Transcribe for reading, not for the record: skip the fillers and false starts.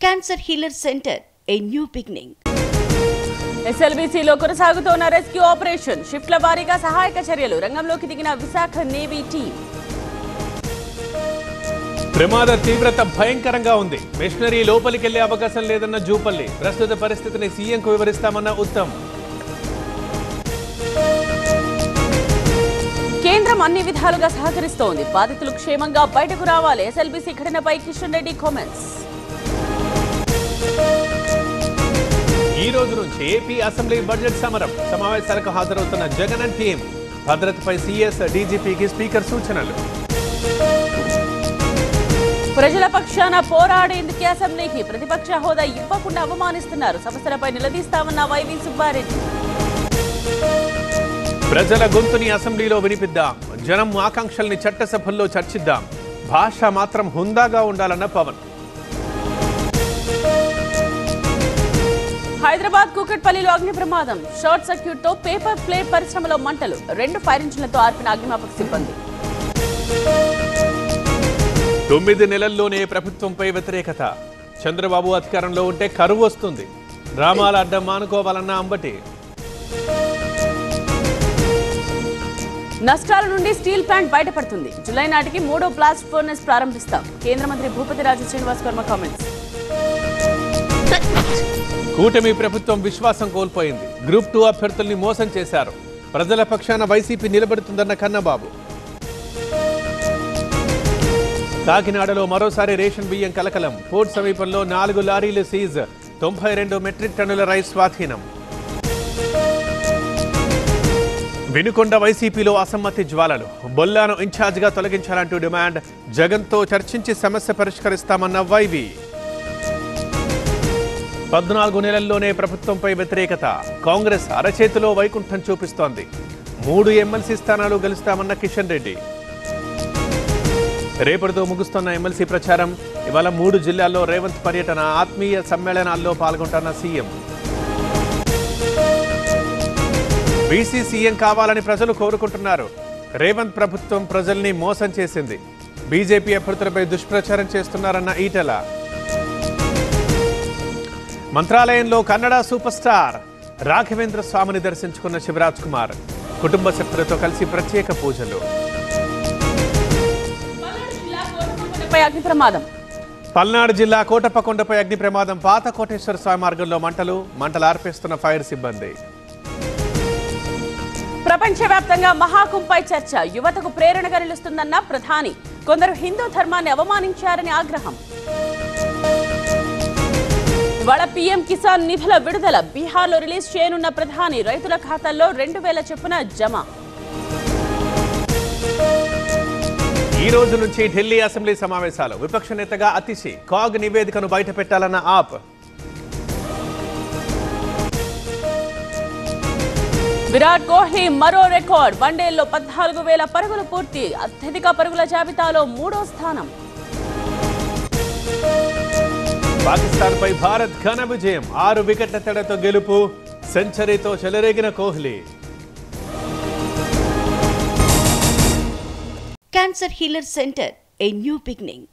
Cancer Healer Center, a new beginning. SLBCలో కొనసాగుతున్న rescue operation షిఫ్ట్ల వారీగా సహాయక చర్యలు రంగంలోకి దిగిన విశాఖ నేవీ టీం. ప్రమాద తీవ్రత భయంకరంగా ఉంది. మిషనరీ లోపలికెళ్లే అవకాశం లేదన్న జూపల్లి. ప్రస్తుత పరిస్థితిని సీఎంకు వివరిస్తామన్న ఉత్తమ్. కేంద్రం అన్ని విధాలుగా సహకరిస్తోంది. బాధితులు క్షేమంగా బయటకు రావాలి. SLBC ఘటనపై కిషన్ రెడ్డి కామెంట్స్. ఈ రోజు నుంచి ఏపీ అసెంబ్లీ బడ్జెట్ సమరం. సమావేశాలకు హాజరవుతున్న జగన్ అండ్ టీం. భద్రతపై సీఎస్ డీజీపీకి స్పీకర్ సూచనలు. ప్రజల పక్షాన పోరాడేందుకు అసెంబ్లీకి ప్రతిపక్ష హోదా ఇవ్వకుండా అవమానిస్తున్నారు. సమస్యలపై నిలదీస్తామన్న వైవి సుబ్బారెడ్డి. ప్రజల గొంతుని అసెంబ్లీలో వినిపిద్దాం. జనం ఆకాంక్షల్ని చట్టసభల్లో చర్చిద్దాం. భాష మాత్రం హుందాగా ఉండాలన్న పవన్. హైదరాబాద్ కూకట్పల్లిలో అగ్ని ప్రమాదం. షార్ట్ సర్క్యూట్ తో పేపర్ ప్లేట్ పరిశ్రమలో మంటలు. 2 ఫైర్ ఇంజిన్లతో ఆర్పిన అగ్నిమాపక సిబ్బంది. 9 నెలల్లోనే ప్రభుత్వంపై వ్యతిరేకత. చంద్రబాబు అధికారంలో ఉంటే కరువు వస్తుంది. డ్రామాల అడ్డం మానుకోవాలన్న అంబటి. నష్టాల నుండి స్టీల్ ప్లాంట్ బయటపడుతుంది. జూలై నాటికి 3వ బ్లాస్ట్ ఫర్నెస్ ప్రారంభిస్తాం. కేంద్ర మంత్రి భూపతిరాజు శ్రీనివాస్ వర్మ కామెంట్స్. కూటమి ప్రభుత్వం విశ్వాసం కోల్పోయింది. గ్రూప్ 2 అభ్యర్థుల్ని మోసం చేశారు. ప్రజల పక్షాన వైసీపీ నిలబడుతుందన్న కన్నబాబు. కాకినాడలో మరోసారి రేషన్ బియ్యం కలకలం. పోర్ట్ సమీపంలో 4 లారీలు సీజ్. 92 మెట్రిక్ టన్నుల రైస్ స్వాధీనం. వినుకొండ వైసీపీలో అసమ్మతి జ్వాలలు. బొల్లాను ఇన్ఛార్జిగా తొలగించాలంటూ డిమాండ్. జగన్తో చర్చించి సమస్య పరిష్కరిస్తామన్న వైవి. 14 నెలల్లోనే ప్రభుత్వంపై వ్యతిరేకత. కాంగ్రెస్ అరచేతిలో వైకుంఠం చూపిస్తోంది. 3 ఎమ్మెల్సీ స్థానాలు గెలుస్తామన్న కిషన్ రెడ్డి. రేపటితో ముగుస్తున్న ఎమ్మెల్సీ ప్రచారం. ఇవాళ 3 జిల్లాల్లో రేవంత్ పర్యటన. ఆత్మీయ సమ్మేళనాల్లో పాల్గొంటున్న సీఎం. బీసీ సీఎం కావాలని ప్రజలు కోరుకుంటున్నారు. రేవంత్ ప్రభుత్వం ప్రజల్ని మోసం చేసింది. బీజేపీ అభ్యర్థులపై దుష్ప్రచారం చేస్తున్నారన్న ఈటెల. మంత్రాలయంలో కన్నడ సూపర్ స్టార్ రాఘవేంద్ర స్వామిని దర్శించుకున్న శివరాజ్ కుమార్. కుటుంబ సభ్యులతో కలిసి ప్రత్యేక పూజలు. పల్నాడు జిల్లా కోటప్పకొండపై అగ్ని ప్రమాదం. పాత కోటేశ్వర స్వామి మార్గంలో మంటలు ఆర్పేస్తున్న ఫైర్ సిబ్బంది. ప్రపంచవ్యాప్తంగా మహాకుంపై చర్చ. యువతకు ప్రేరణగా నిలుస్తుందన్న ప్రధాని. కొందరు హిందూ ధర్మాన్ని అవమానించారని ఆగ్రహం. ఇవాళ పీఎం కిసాన్ నిధుల విడుదల. బీహార్లో రిలీజ్ చేయనున్న ప్రధాని. రైతుల ఖాతాల్లో 2000 చొప్పున జమ. ఈ రోజు నుంచి ఢిల్లీ అసెంబ్లీ సమావేశాలు. విపక్ష నేతగా అతిశి. కాగ్ నివేదికను బయటపెట్టాలన్న ఆప్. విరాట్ కోహ్లీ మరో రికార్డ్. వన్డేల్లో 14,000 పరుగులు పూర్తి. అత్యధిక పరుగుల జాబితాలో 3వ స్థానం. పాకిస్తాన్పై భారత్ ఘన విజయం. 6 వికెట్ల తేడాతో గెలుపు. సెంచరీతో చెలరేగిన Kohli. Cancer Healer Center, a new beginning.